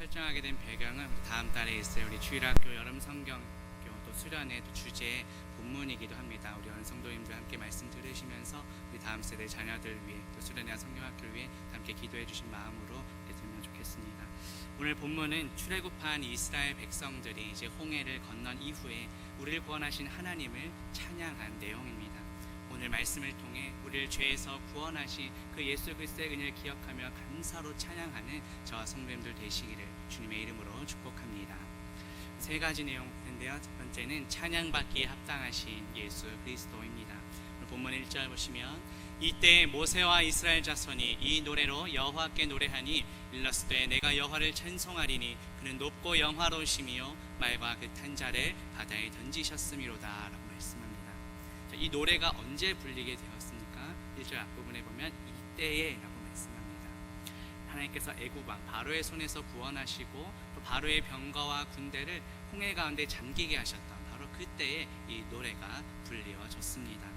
설정하게 된 배경은 다음 달에 있어요. 우리 주일학교 여름 성경교 또 수련회 또 주제 본문이기도 합니다. 우리 연성도님들 함께 말씀 들으시면서 우리 다음 세대 자녀들 위해 또 수련회와 성경학교를 위해 함께 기도해 주신 마음으로 들으면 좋겠습니다. 오늘 본문은 출애굽한 이스라엘 백성들이 이제 홍해를 건넌 이후에 우리를 구원하신 하나님을 찬양한 내용입니다. 오늘 말씀을 통해 우리를 죄에서 구원하신 그 예수 그리스도의 은혜를 기억하며 감사로 찬양하는 저와 성도님들 되시기를 주님의 이름으로 축복합니다. 세 가지 내용인데요. 첫 번째는 찬양받기에 합당하신 예수 그리스도입니다. 오늘 본문 1절 보시면 이때 모세와 이스라엘 자손이 이 노래로 여호와께 노래하니 일렀으되 내가 여호와를 찬송하리니 그는 높고 영화로우시며 말과 그 탄자를 바다에 던지셨음이로다 라고 말씀합니다. 이 노래가 언제 불리게 되었습니까? 1절 앞부분에 보면 이때에 라고 말씀합니다. 하나님께서 애굽 왕 바로의 손에서 구원하시고 또 바로의 병거와 군대를 홍해 가운데 잠기게 하셨던 바로 그때에 이 노래가 불리어졌습니다.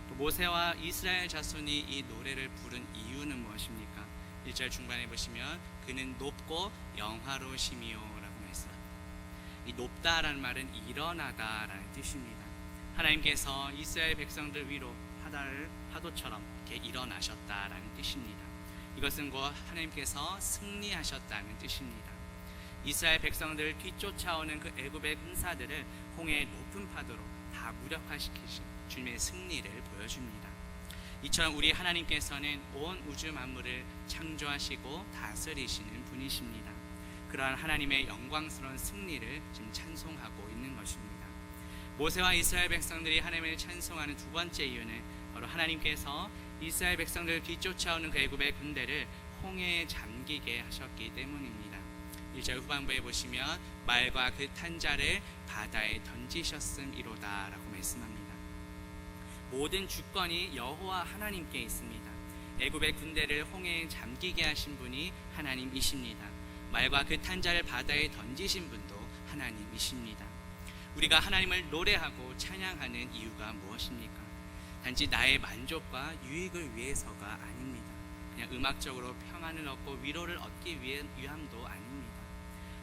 또 모세와 이스라엘 자손이 이 노래를 부른 이유는 무엇입니까? 1절 중반에 보시면 그는 높고 영화로우시며 라고 말씀합니다. 이 높다라는 말은 일어나다라는 뜻입니다. 하나님께서 이스라엘 백성들 위로 파도처럼 이렇게 일어나셨다라는 뜻입니다. 이것은 곧 하나님께서 승리하셨다는 뜻입니다. 이스라엘 백성들을 뒤쫓아오는 그 애굽의 군사들을 홍해의 높은 파도로 다 무력화시키신 주님의 승리를 보여줍니다. 이처럼 우리 하나님께서는 온 우주 만물을 창조하시고 다스리시는 분이십니다. 그러한 하나님의 영광스러운 승리를 지금 찬송하고 있는 것입니다. 모세와 이스라엘 백성들이 하나님을 찬송하는 두 번째 이유는 바로 하나님께서 이스라엘 백성들을 뒤쫓아오는 그 애굽의 군대를 홍해에 잠기게 하셨기 때문입니다. 1절 후반부에 보시면 말과 그 탄자를 바다에 던지셨음이로다 라고 말씀합니다. 모든 주권이 여호와 하나님께 있습니다. 애굽의 군대를 홍해에 잠기게 하신 분이 하나님이십니다. 말과 그 탄자를 바다에 던지신 분도 하나님이십니다. 우리가 하나님을 노래하고 찬양하는 이유가 무엇입니까? 단지 나의 만족과 유익을 위해서가 아닙니다. 그냥 음악적으로 평안을 얻고 위로를 얻기 위함도 아닙니다.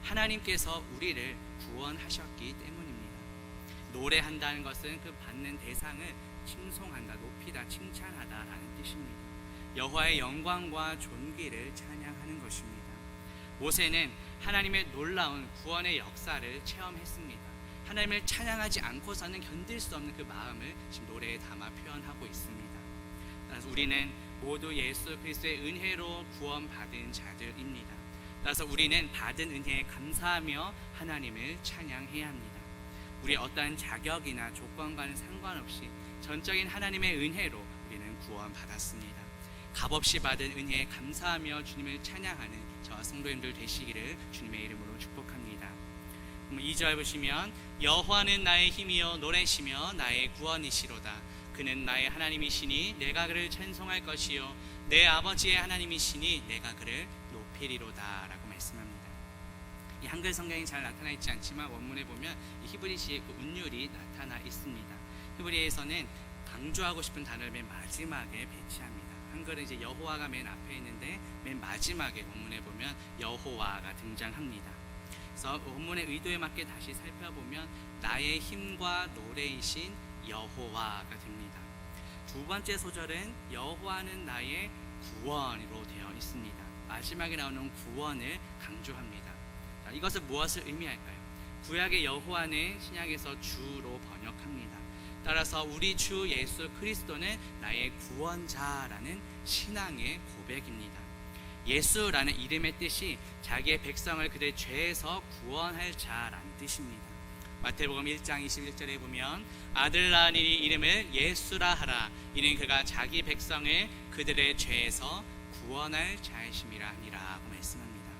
하나님께서 우리를 구원하셨기 때문입니다. 노래한다는 것은 그 받는 대상을 칭송한다, 높이다, 칭찬하다라는 뜻입니다. 여호와의 영광과 존귀를 찬양하는 것입니다. 모세는 하나님의 놀라운 구원의 역사를 체험했습니다. 하나님을 찬양하지 않고서는 견딜 수 없는 그 마음을 지금 노래에 담아 표현하고 있습니다. 따라서 우리는 모두 예수 그리스도의 은혜로 구원받은 자들입니다. 따라서 우리는 받은 은혜에 감사하며 하나님을 찬양해야 합니다. 우리의 어떠한 자격이나 조건과는 상관없이 전적인 하나님의 은혜로 우리는 구원받았습니다. 값없이 받은 은혜에 감사하며 주님을 찬양하는 저와 성도님들 되시기를 주님의 이름으로 축복합니다. 2절 보시면 여호와는 나의 힘이요 노래시며 나의 구원이시로다. 그는 나의 하나님이시니 내가 그를 찬송할 것이요 내 아버지의 하나님이시니 내가 그를 높이리로다 라고 말씀합니다. 이 한글 성경이 잘 나타나 있지 않지만 원문에 보면 이 히브리시의 그 운율이 나타나 있습니다. 히브리에서는 강조하고 싶은 단어를 맨 마지막에 배치합니다. 한글은 이제 여호와가 맨 앞에 있는데 맨 마지막에 원문에 보면 여호와가 등장합니다. 그래서 원문의 의도에 맞게 다시 살펴보면 나의 힘과 노래이신 여호와가 됩니다. 두 번째 소절은 여호와는 나의 구원으로 되어 있습니다. 마지막에 나오는 구원을 강조합니다. 자, 이것은 무엇을 의미할까요? 구약의 여호와는 신약에서 주로 번역합니다. 따라서 우리 주 예수 그리스도는 나의 구원자라는 신앙의 고백입니다. 예수라는 이름의 뜻이 자기의 백성을 그들의 죄에서 구원할 자라는 뜻입니다. 마태복음 1장 21절에 보면 아들 낳으니 이름을 예수라 하라. 이는 그가 자기 백성을 그들의 죄에서 구원할 자이심이라 하니라 하고 말씀합니다.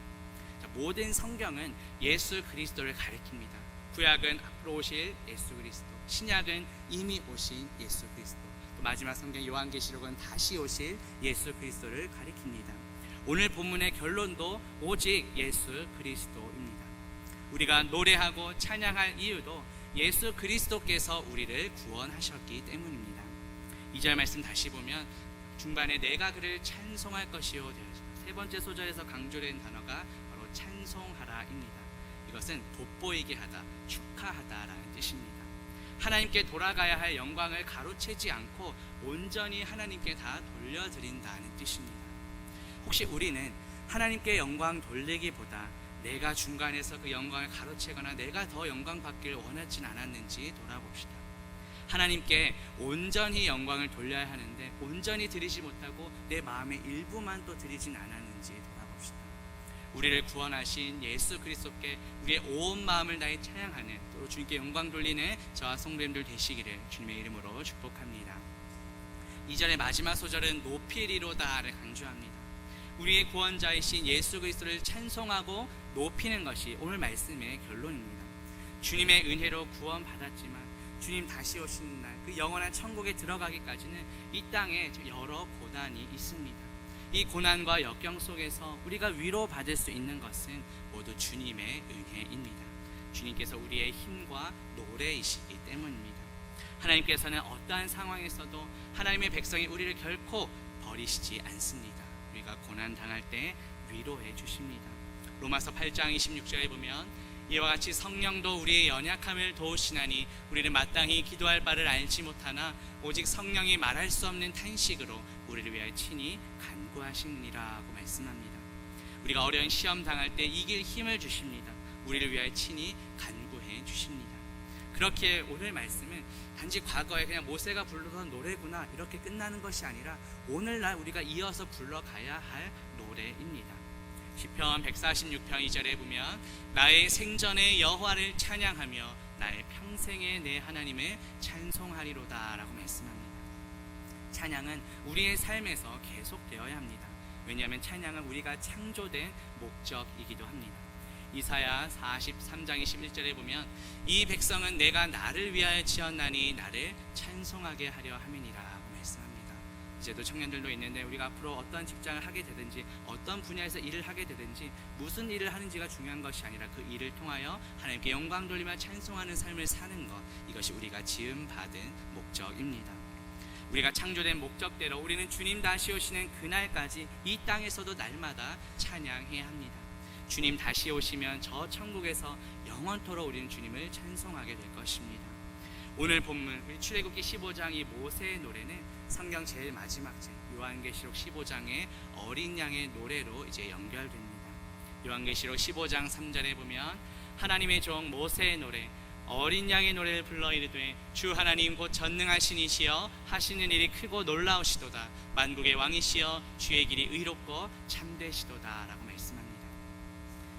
자, 모든 성경은 예수 그리스도를 가리킵니다. 구약은 앞으로 오실 예수 그리스도, 신약은 이미 오신 예수 그리스도, 또 마지막 성경 요한계시록은 다시 오실 예수 그리스도를 가리킵니다. 오늘 본문의 결론도 오직 예수 그리스도입니다. 우리가 노래하고 찬양할 이유도 예수 그리스도께서 우리를 구원하셨기 때문입니다. 2절 말씀 다시 보면 중반에 내가 그를 찬송할 것이요, 세 번째 소절에서 강조된 단어가 바로 찬송하라입니다. 이것은 돋보이게 하다, 축하하다라는 뜻입니다. 하나님께 돌아가야 할 영광을 가로채지 않고 온전히 하나님께 다 돌려드린다는 뜻입니다. 혹시 우리는 하나님께 영광 돌리기보다 내가 중간에서 그 영광을 가로채거나 내가 더 영광 받기를 원하진 않았는지 돌아봅시다. 하나님께 온전히 영광을 돌려야 하는데 온전히 드리지 못하고 내 마음의 일부만 또 드리진 않았는지 돌아봅시다. 우리를 구원하신 예수 그리스도께 우리의 온 마음을 다해 찬양하는, 또 주님께 영광 돌리는 저와 성도님들 되시기를 주님의 이름으로 축복합니다. 2절의 마지막 소절은 높이리로다를 강조합니다. 우리의 구원자이신 예수 그리스도를 찬송하고 높이는 것이 오늘 말씀의 결론입니다. 주님의 은혜로 구원받았지만 주님 다시 오시는 날 그 영원한 천국에 들어가기까지는 이 땅에 여러 고난이 있습니다. 이 고난과 역경 속에서 우리가 위로받을 수 있는 것은 모두 주님의 은혜입니다. 주님께서 우리의 힘과 노래이시기 때문입니다. 하나님께서는 어떠한 상황에서도 하나님의 백성이 우리를 결코 버리시지 않습니다. 우리가 고난 당할 때 위로해 주십니다. 로마서 8장 26절에 보면 이와 같이 성령도 우리의 연약함을 도우시나니 우리는 마땅히 기도할 바를 알지 못하나 오직 성령이 말할 수 없는 탄식으로 우리를 위하여 친히 간구하시느니라고 말씀합니다. 우리가 어려운 시험 당할 때 이길 힘을 주십니다. 우리를 위하여 친히 간구해 주십니다. 그렇게 오늘 말씀은 단지 과거에 그냥 모세가 부르던 노래구나 이렇게 끝나는 것이 아니라 오늘날 우리가 이어서 불러가야 할 노래입니다. 시편 146편 2절에 보면 나의 생전에 여호와를 찬양하며 나의 평생에 내 하나님을 찬송하리로다 라고 말씀합니다. 찬양은 우리의 삶에서 계속되어야 합니다. 왜냐하면 찬양은 우리가 창조된 목적이기도 합니다. 이사야 43장 21절에 보면 이 백성은 내가 나를 위하여 지었나니 나를 찬송하게 하려 함이니라 라고 말씀합니다. 이제도 청년들도 있는데 우리가 앞으로 어떤 직장을 하게 되든지 어떤 분야에서 일을 하게 되든지 무슨 일을 하는지가 중요한 것이 아니라 그 일을 통하여 하나님께 영광 돌리며 찬송하는 삶을 사는 것, 이것이 우리가 지음받은 목적입니다. 우리가 창조된 목적대로 우리는 주님 다시 오시는 그날까지 이 땅에서도 날마다 찬양해야 합니다. 주님 다시 오시면 저 천국에서 영원토록 우리는 주님을 찬송하게 될 것입니다. 오늘 본문 우리 출애굽기 15장 이 모세의 노래는 성경 제일 마지막 절 요한계시록 15장의 어린 양의 노래로 이제 연결됩니다. 요한계시록 15장 3절에 보면 하나님의 종 모세의 노래 어린 양의 노래를 불러 이르되 주 하나님 곧 전능하신 이시여 하시는 일이 크고 놀라우시도다 만국의 왕이시여 주의 길이 의롭고 참되시도다 라고 말씀합니다.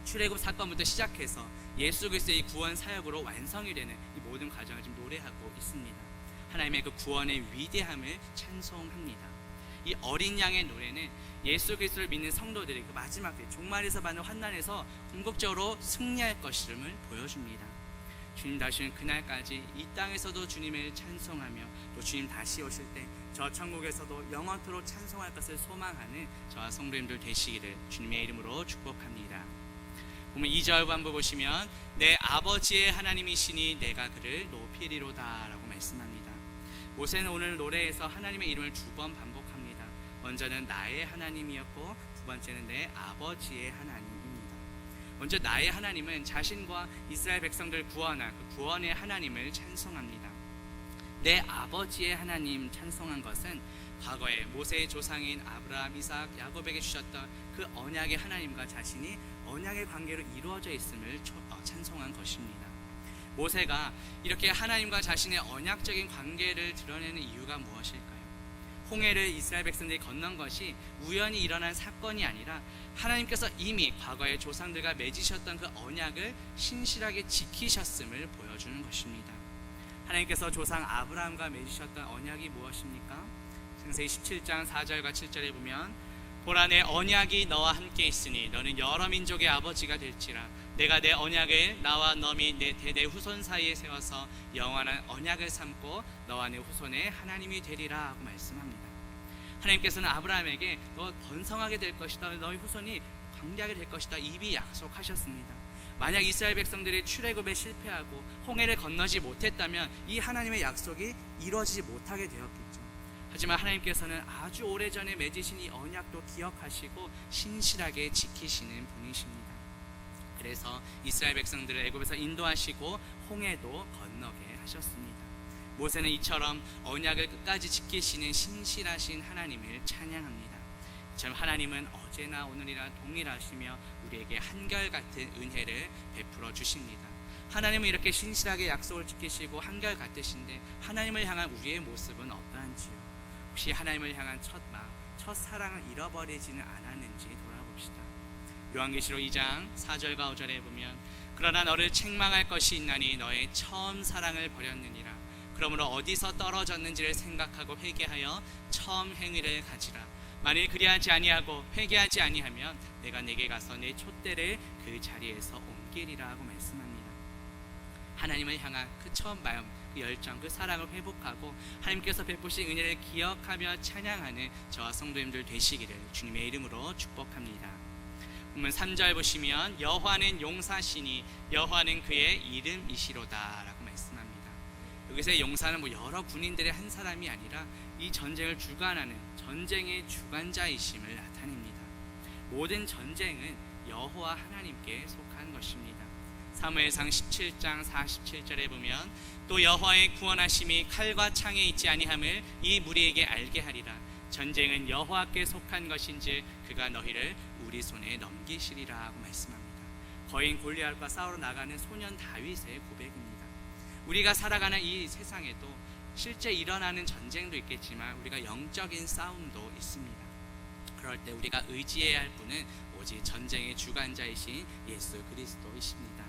출애굽 사건부터 시작해서 예수 그리스도의 구원 사역으로 완성이 되는 이 모든 과정을 지금 노래하고 있습니다. 하나님의 그 구원의 위대함을 찬송합니다. 이 어린 양의 노래는 예수 그리스도를 믿는 성도들이 그 마지막 때 종말에서 받는 환난에서 궁극적으로 승리할 것임을 보여줍니다. 주님 다시 오는 그날까지 이 땅에서도 주님을 찬송하며 또 주님 다시 오실 때 저 천국에서도 영원토록 찬송할 것을 소망하는 저와 성도님들 되시기를 주님의 이름으로 축복합니다. 보면 2절 반부 보시면 내 아버지의 하나님이시니 내가 그를 높이리로다 라고 말씀합니다. 모세는 오늘 노래에서 하나님의 이름을 2번 반복합니다. 먼저는 나의 하나님이었고 두 번째는 내 아버지의 하나님입니다. 먼저 나의 하나님은 자신과 이스라엘 백성들 구원한 그 구원의 하나님을 찬송합니다. 내 아버지의 하나님 찬송한 것은 과거에 모세의 조상인 아브라함, 이삭, 야곱에게 주셨던 그 언약의 하나님과 자신이 언약의 관계로 이루어져 있음을 찬송한 것입니다. 모세가 이렇게 하나님과 자신의 언약적인 관계를 드러내는 이유가 무엇일까요? 홍해를 이스라엘 백성들이 건넌 것이 우연히 일어난 사건이 아니라 하나님께서 이미 과거의 조상들과 맺으셨던 그 언약을 신실하게 지키셨음을 보여주는 것입니다. 하나님께서 조상 아브라함과 맺으셨던 언약이 무엇입니까? 창세기 17장 4절과 7절에 보면 보라 내 언약이 너와 함께 있으니 너는 여러 민족의 아버지가 될지라 내가 내 언약을 나와 너 및 내 대대 후손 사이에 세워서 영원한 언약을 삼고 너와 내 후손의 하나님이 되리라 하고 말씀합니다. 하나님께서는 아브라함에게 너 번성하게 될 것이다, 너희 후손이 광대하게 될 것이다 이미 약속하셨습니다. 만약 이스라엘 백성들이 출애굽에 실패하고 홍해를 건너지 못했다면 이 하나님의 약속이 이루어지지 못하게 되었겠죠. 하지만 하나님께서는 아주 오래전에 맺으신 이 언약도 기억하시고 신실하게 지키시는 분이십니다. 그래서 이스라엘 백성들을 애굽에서 인도하시고 홍해도 건너게 하셨습니다. 모세는 이처럼 언약을 끝까지 지키시는 신실하신 하나님을 찬양합니다. 이처럼 하나님은 어제나 오늘이나 동일하시며 우리에게 한결같은 은혜를 베풀어 주십니다. 하나님은 이렇게 신실하게 약속을 지키시고 한결같으신데 하나님을 향한 우리의 모습은 어떠한지요? 혹시 하나님을 향한 첫 사랑을 잃어버리지는 않았는지 돌아봅시다. 요한계시록 2장 4절과 5절에 보면 그러나 너를 책망할 것이 있나니 너의 처음 사랑을 버렸느니라. 그러므로 어디서 떨어졌는지를 생각하고 회개하여 처음 행위를 가지라. 만일 그리하지 아니하고 회개하지 아니하면 내가 내게 가서 내 촛대를 그 자리에서 옮기리라 하고 말씀합니다. 하나님을 향한 그 처음 마음, 그 열정, 그 사랑을 회복하고 하나님께서 베푸신 은혜를 기억하며 찬양하는 저와 성도님들 되시기를 주님의 이름으로 축복합니다. 본문 3절 보시면 여호와는 용사시니 여호와는 그의 이름이시로다 라고 말씀합니다. 여기서 용사는 여러 군인들의 한 사람이 아니라 이 전쟁을 주관하는 전쟁의 주관자이심을 나타냅니다. 모든 전쟁은 여호와 하나님께 속한 것입니다. 사무엘상 17장 47절에 보면 또 여호와의 구원하심이 칼과 창에 있지 아니함을 이 무리에게 알게 하리라. 전쟁은 여호와께 속한 것인지 그가 너희를 우리 손에 넘기시리라 하고 말씀합니다. 거인 골리앗과 싸우러 나가는 소년 다윗의 고백입니다. 우리가 살아가는 이 세상에도 실제 일어나는 전쟁도 있겠지만 우리가 영적인 싸움도 있습니다. 그럴 때 우리가 의지해야 할 분은 오직 전쟁의 주관자이신 예수 그리스도이십니다.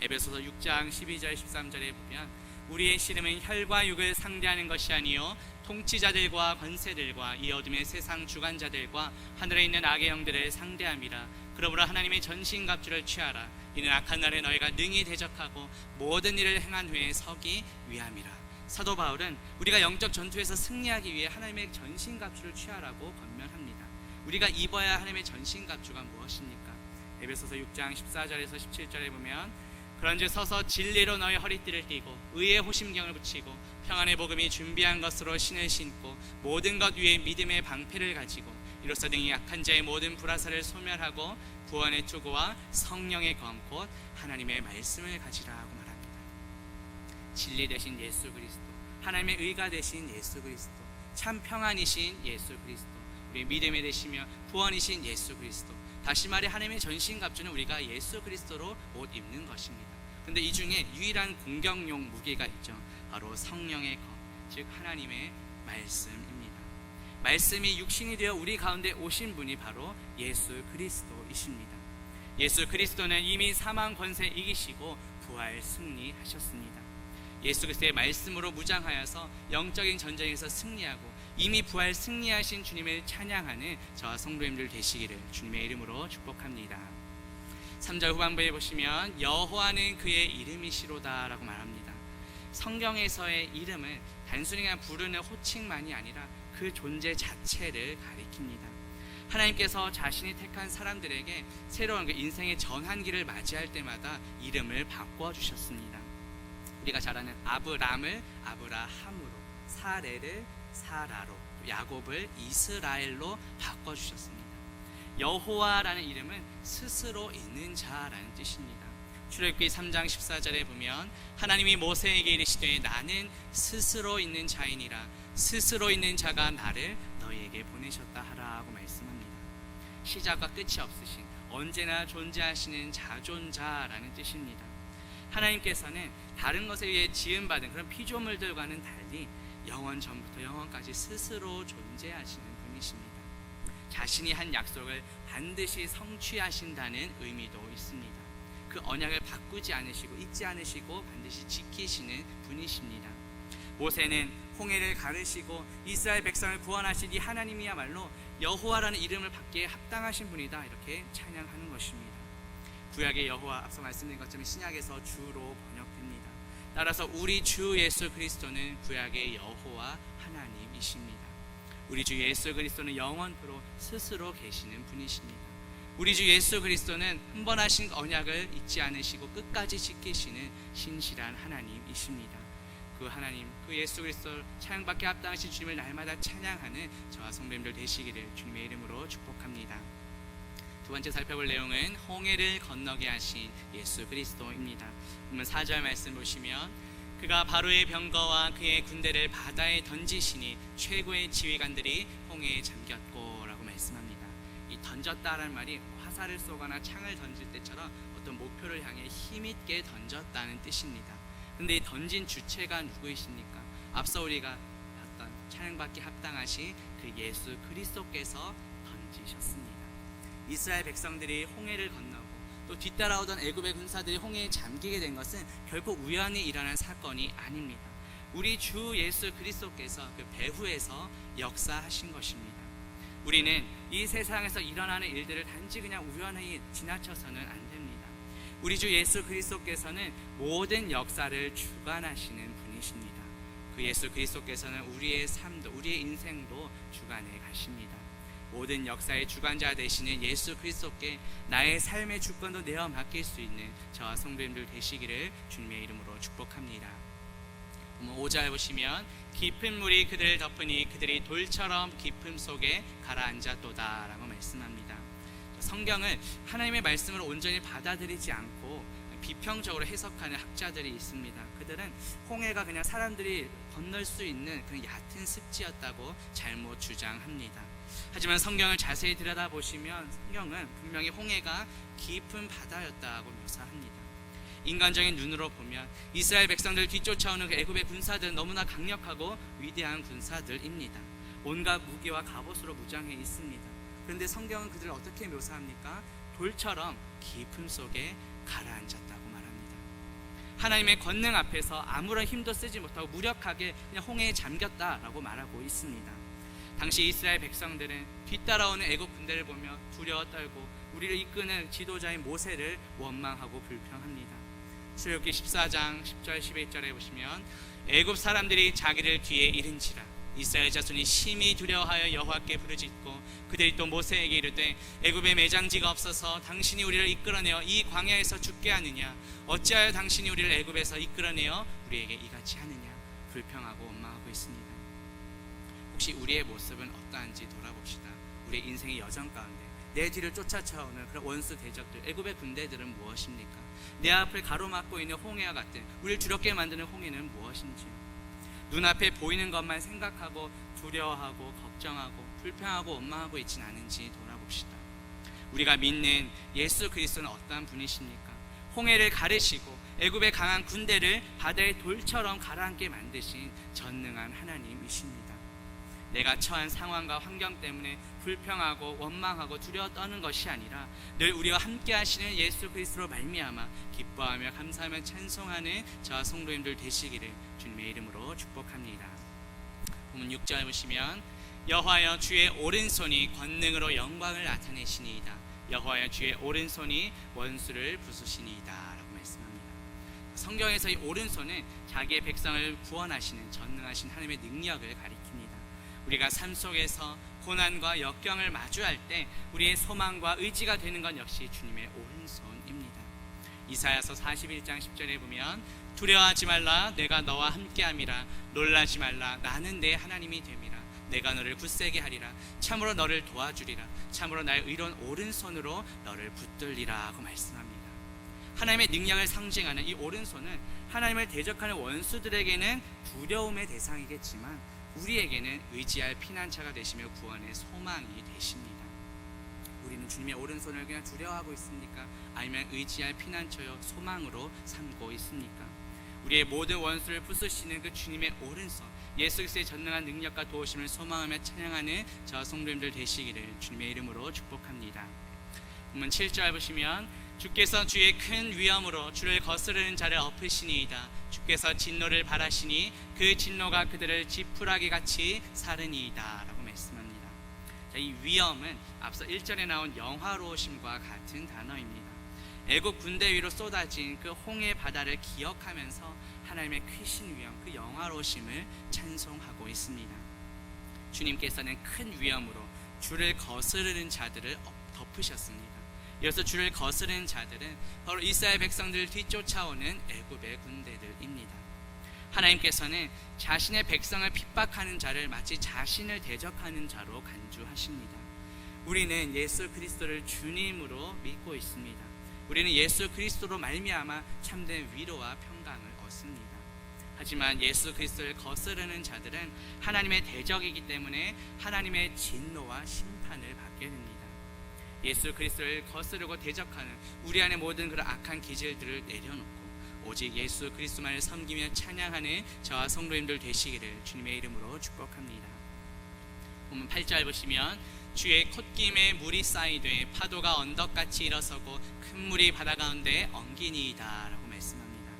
에베소서 6장 12절 13절에 보면 우리의 씨름은 혈과 육을 상대하는 것이 아니요 통치자들과 권세들과 이 어둠의 세상 주관자들과 하늘에 있는 악의 영들을 상대함이라. 그러므로 하나님의 전신갑주를 취하라. 이는 악한 날에 너희가 능히 대적하고 모든 일을 행한 후에 서기 위함이라. 사도 바울은 우리가 영적 전투에서 승리하기 위해 하나님의 전신갑주를 취하라고 권면합니다. 우리가 입어야 하나님의 전신갑주가 무엇입니까? 에베소서 6장 14절에서 17절에 보면 그런즉 서서 진리로 너희 허리띠를 띠고 의의 호심경을 붙이고 평안의 복음이 준비한 것으로 신을 신고 모든 것 위에 믿음의 방패를 가지고 이로써 능히 약한 자의 모든 불화살을 소멸하고 구원의 투구와 성령의 검 곧 하나님의 말씀을 가지라고 말합니다. 진리 되신 예수 그리스도, 하나님의 의가 되신 예수 그리스도, 참 평안이신 예수 그리스도, 우리 믿음이 되시며 구원이신 예수 그리스도. 다시 말해 하나님의 전신갑주는 우리가 예수 그리스도로 옷 입는 것입니다. 그런데 이 중에 유일한 공격용 무기가 있죠. 바로 성령의 검, 즉 하나님의 말씀입니다. 말씀이 육신이 되어 우리 가운데 오신 분이 바로 예수 그리스도이십니다. 예수 그리스도는 이미 사망 권세 이기시고 부활 승리하셨습니다. 예수 그리스도의 말씀으로 무장하여서 영적인 전쟁에서 승리하고 이미 부활 승리하신 주님을 찬양하는 저와 성도님들 되시기를 주님의 이름으로 축복합니다. 3절 후반부에 보시면 여호와는 그의 이름이시로다 라고 말합니다. 성경에서의 이름은 단순히 그냥 부르는 호칭만이 아니라 그 존재 자체를 가리킵니다. 하나님께서 자신이 택한 사람들에게 새로운 그 인생의 전환기를 맞이할 때마다 이름을 바꿔주셨습니다. 우리가 잘 아는 아브람을 아브라함으로, 사레를 사라로, 야곱을 이스라엘로 바꿔주셨습니다. 여호와라는 이름은 스스로 있는 자라는 뜻입니다. 출애굽기 3장 14절에 보면 하나님이 모세에게 이르시되 나는 스스로 있는 자이니라. 스스로 있는 자가 나를 너희에게 보내셨다 하라고 말씀합니다. 시작과 끝이 없으신 언제나 존재하시는 자존자라는 뜻입니다. 하나님께서는 다른 것에 의해 지음받은 그런 피조물들과는 달리 영원 전부터 영원까지 스스로 존재하시는 분이십니다. 자신이 한 약속을 반드시 성취하신다는 의미도 있습니다. 그 언약을 바꾸지 않으시고 잊지 않으시고 반드시 지키시는 분이십니다. 모세는 홍해를 가르시고 이스라엘 백성을 구원하신 이 하나님이야말로 여호와라는 이름을 받기에 합당하신 분이다, 이렇게 찬양하는 것입니다. 구약의 여호와, 앞서 말씀드린 것처럼 신약에서 주로 번역됩니다. 따라서 우리 주 예수 그리스도는 구약의 여호와 하나님이십니다. 우리 주 예수 그리스도는 영원토록 스스로 계시는 분이십니다. 우리 주 예수 그리스도는 한 번 하신 언약을 잊지 않으시고 끝까지 지키시는 신실한 하나님이십니다. 그 하나님, 그 예수 그리스도를 찬양받게 합당하신 주님을 날마다 찬양하는 저와 성도님들 되시기를 주님의 이름으로 축복합니다. 두 두 번째 살펴볼 내용은 홍해를 건너게 하신 예수 그리스도입니다. 그러면 4절 말씀 보시면 그가 바로의 병거와 그의 군대를 바다에 던지시니 최고의 지휘관들이 홍해에 잠겼고 라고 말씀합니다. 이 던졌다라는 말이 화살을 쏘거나 창을 던질 때처럼 어떤 목표를 향해 힘있게 던졌다는 뜻입니다. 근데 이 던진 주체가 누구이십니까? 앞서 우리가 봤던 찬양받기 합당하신 그 예수 그리스도께서 던지셨습니다. 이스라엘 백성들이 홍해를 건너고 또 뒤따라오던 애굽의 군사들이 홍해에 잠기게 된 것은 결코 우연히 일어난 사건이 아닙니다. 우리 주 예수 그리스도께서 그 배후에서 역사하신 것입니다. 우리는 이 세상에서 일어나는 일들을 단지 그냥 우연히 지나쳐서는 안 됩니다. 우리 주 예수 그리스도께서는 모든 역사를 주관하시는 분이십니다. 그 예수 그리스도께서는 우리의 삶도 우리의 인생도 주관해 가십니다. 모든 역사의 주관자 되시는 예수 그리스도께 나의 삶의 주권도 내어 맡길 수 있는 저와 성도님들 되시기를 주님의 이름으로 축복합니다. 5절 보시면 깊은 물이 그들을 덮으니 그들이 돌처럼 깊음 속에 가라앉았도다 라고 말씀합니다. 성경을 하나님의 말씀을 온전히 받아들이지 않고 비평적으로 해석하는 학자들이 있습니다. 그들은 홍해가 그냥 사람들이 건널 수 있는 그런 얕은 습지였다고 잘못 주장합니다. 하지만 성경을 자세히 들여다보시면 성경은 분명히 홍해가 깊은 바다였다고 묘사합니다. 인간적인 눈으로 보면 이스라엘 백성들 뒤쫓아오는 그 애굽의 군사들은 너무나 강력하고 위대한 군사들입니다. 온갖 무기와 갑옷으로 무장해 있습니다. 그런데 성경은 그들을 어떻게 묘사합니까? 돌처럼 깊음 속에 가라앉았다고 말합니다. 하나님의 권능 앞에서 아무런 힘도 쓰지 못하고 무력하게 그냥 홍해에 잠겼다라고 말하고 있습니다. 당시 이스라엘 백성들은 뒤따라오는 애굽 군대를 보며 두려워 떨고 우리를 이끄는 지도자인 모세를 원망하고 불평합니다. 출애굽기 14장 10절 11절에 보시면 애굽 사람들이 자기를 뒤에 잃은지라 이스라엘 자손이 심히 두려워하여 여호와께 부르짖고 그들이 또 모세에게 이르되 애굽에 매장지가 없어서 당신이 우리를 이끌어내어 이 광야에서 죽게 하느냐 어찌하여 당신이 우리를 애굽에서 이끌어내어 우리에게 이같이 하느냐 불평하고 원망하고 있습니다. 혹시 우리의 모습은 어떠한지 돌아봅시다. 우리의 인생의 여정 가운데 내 뒤를 쫓아차오는 그런 원수 대적들 애굽의 군대들은 무엇입니까? 내 앞을 가로막고 있는 홍해와 같은 우리를 두렵게 만드는 홍해는 무엇인지요? 눈앞에 보이는 것만 생각하고 두려워하고 걱정하고 불평하고 원망하고 있진 않은지 돌아봅시다. 우리가 믿는 예수 그리스도는 어떠한 분이십니까? 홍해를 가르시고 애굽의 강한 군대를 바다의 돌처럼 가라앉게 만드신 전능한 하나님이십니다. 내가 처한 상황과 환경 때문에 불평하고 원망하고 두려워 떠는 것이 아니라 늘 우리와 함께 하시는 예수 그리스도로 말미암아 기뻐하며 감사하며 찬송하는 저와 성도님들 되시기를 주님의 이름으로 축복합니다. 본문 6절 보시면 여호와여 주의 오른손이 권능으로 영광을 나타내시니이다. 여호와여 주의 오른손이 원수를 부수시니이다 라고 말씀합니다. 성경에서 이 오른손은 자기의 백성을 구원하시는 전능하신 하나님의 능력을 가리킵니다. 우리가 삶 속에서 고난과 역경을 마주할 때 우리의 소망과 의지가 되는 건 역시 주님의 오른손입니다. 이사야서 41장 10절에 보면 두려워하지 말라 내가 너와 함께함이라 놀라지 말라 나는 내 하나님이 됨이라 내가 너를 굳세게 하리라 참으로 너를 도와주리라 참으로 나의 의로운 오른손으로 너를 붙들리라 하고 말씀합니다. 하나님의 능력을 상징하는 이 오른손은 하나님을 대적하는 원수들에게는 두려움의 대상이겠지만 우리에게는 의지할 피난처가 되시며 구원의 소망이 되십니다. 우리는 주님의 오른손을 그냥 두려워하고 있습니까? 아니면 의지할 피난처요 소망으로 삼고 있습니까? 우리의 모든 원수를 부수시는 그 주님의 오른손 예수 그리스도의 전능한 능력과 도우심을 소망하며 찬양하는 저와 성도님들 되시기를 주님의 이름으로 축복합니다. 본문 7절 보시면 주께서 주의 큰 위엄으로 주를 거스르는 자를 엎으시니이다. 주께서 진노를 발하시니 그 진노가 그들을 지푸라기 같이 사르니이다 라고 말씀합니다. 이 위엄은 앞서 1절에 나온 영화로우심과 같은 단어입니다. 애국 군대 위로 쏟아진 그 홍해 바다를 기억하면서 하나님의 크신 위엄, 그 영화로우심을 찬송하고 있습니다. 주님께서는 큰 위엄으로 주를 거스르는 자들을 덮으셨습니다. 이어서 주를 거스르는 자들은 바로 이스라엘 백성들을 뒤쫓아오는 애굽의 군대들입니다. 하나님께서는 자신의 백성을 핍박하는 자를 마치 자신을 대적하는 자로 간주하십니다. 우리는 예수 그리스도를 주님으로 믿고 있습니다. 우리는 예수 그리스도로 말미암아 참된 위로와 평강을 얻습니다. 하지만 예수 그리스도를 거스르는 자들은 하나님의 대적이기 때문에 하나님의 진노와 심판을 받게 됩니다. 예수 그리스도를 거스르고 대적하는 우리 안의 모든 그런 악한 기질들을 내려놓고 오직 예수 그리스도만을 섬기며 찬양하는 저와 성도님들 되시기를 주님의 이름으로 축복합니다. 본문 8절 보시면 주의 콧김에 물이 쌓이되 파도가 언덕같이 일어서고 큰 물이 바다 가운데 엉기니이다 라고 말씀합니다.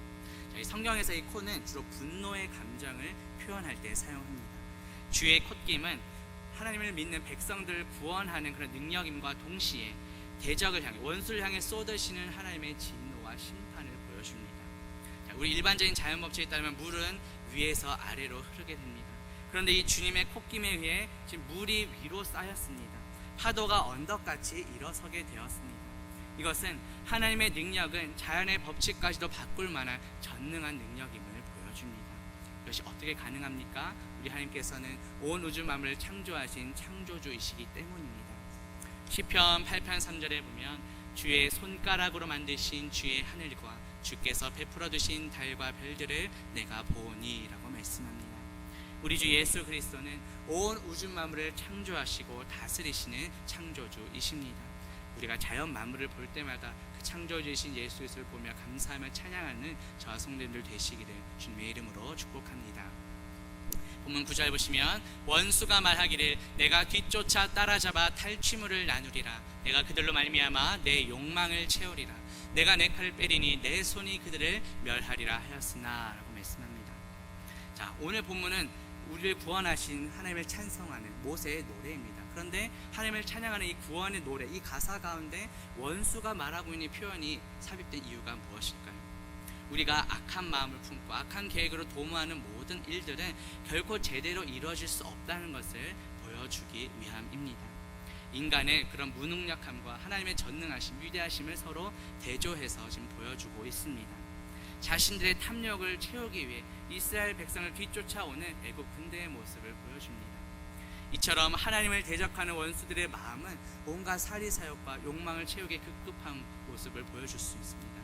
이 성경에서 이 코는 주로 분노의 감정을 표현할 때 사용합니다. 주의 콧김은 하나님을 믿는 백성들을 구원하는 그런 능력임과 동시에 대적을 향해 원수를 향해 쏟으시는 하나님의 진노와 심판을 보여줍니다. 우리 일반적인 자연법칙에 따르면 물은 위에서 아래로 흐르게 됩니다. 그런데 이 주님의 콧김에 의해 지금 물이 위로 쌓였습니다. 파도가 언덕같이 일어서게 되었습니다. 이것은 하나님의 능력은 자연의 법칙까지도 바꿀 만한 전능한 능력임을 보여줍니다. 이것이 어떻게 가능합니까? 우리 하나님께서는 온 우주 만물을 창조하신 창조주이시기 때문입니다. 시편 8편 3절에 보면 주의 손가락으로 만드신 주의 하늘과 주께서 베풀어 두신 달과 별들을 내가 보니 라고 말씀합니다. 우리 주 예수 그리스도는 온 우주 만물을 창조하시고 다스리시는 창조주이십니다. 우리가 자연 만물을 볼 때마다 그 창조주이신 예수 그리스도를 보며 감사하며 찬양하는 저와 성도님들 되시기를 주님의 이름으로 축복합니다. 본문 9절 보시면 원수가 말하기를 내가 뒤쫓아 따라잡아 탈취물을 나누리라. 내가 그들로 말미암아 내 욕망을 채우리라. 내가 내 칼을 빼리니 내 손이 그들을 멸하리라 하였으나 라고 말씀합니다. 자, 오늘 본문은 우리를 구원하신 하나님을 찬송하는 모세의 노래입니다. 그런데 하나님을 찬양하는 이 구원의 노래, 이 가사 가운데 원수가 말하고 있는 표현이 삽입된 이유가 무엇일까요? 우리가 악한 마음을 품고 악한 계획으로 도모하는 모든 일들은 결코 제대로 이루어질 수 없다는 것을 보여주기 위함입니다. 인간의 그런 무능력함과 하나님의 전능하심, 위대하심을 서로 대조해서 지금 보여주고 있습니다. 자신들의 탐욕을 채우기 위해 이스라엘 백성을 뒤쫓아오는 애국 군대의 모습을 보여줍니다. 이처럼 하나님을 대적하는 원수들의 마음은 온갖 사리사욕과 욕망을 채우기 급급한 모습을 보여줄 수 있습니다.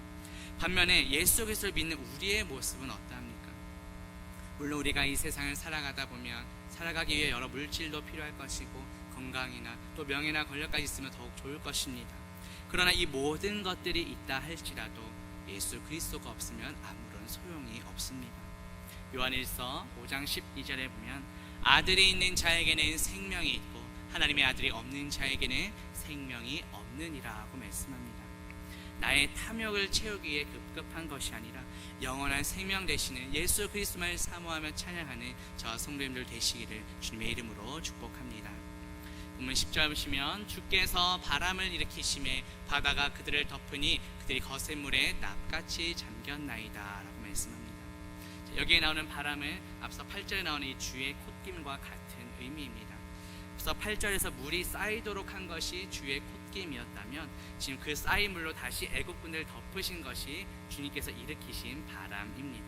반면에 예수 그리스도를 믿는 우리의 모습은 어떠합니까? 물론 우리가 이 세상을 살아가다 보면 살아가기 위해 여러 물질도 필요할 것이고 건강이나 또 명예나 권력까지 있으면 더욱 좋을 것입니다. 그러나 이 모든 것들이 있다 할지라도 예수 그리스도가 없으면 아무런 소용이 없습니다. 요한일서 5장 12절에 보면 아들이 있는 자에게는 생명이 있고 하나님의 아들이 없는 자에게는 생명이 없느니라고 말씀합니다. 나의 탐욕을 채우기 위해 급급한 것이 아니라 영원한 생명 되시는 예수 그리스도만을 사모하며 찬양하는 저와 성도님들 되시기를 주님의 이름으로 축복합니다. 본문 10절 보시면 주께서 바람을 일으키심에 바다가 그들을 덮으니 그들이 거센 물에 납같이 잠겼나이다 라고 말씀합니다. 여기에 나오는 바람은 앞서 8절에 나오는 이 주의 콧김과 같은 의미입니다. 앞서 8절에서 물이 쌓이도록 한 것이 주의 콧김이었다면 지금 그 쌓인 물로 다시 애국군을 덮으신 것이 주님께서 일으키신 바람입니다.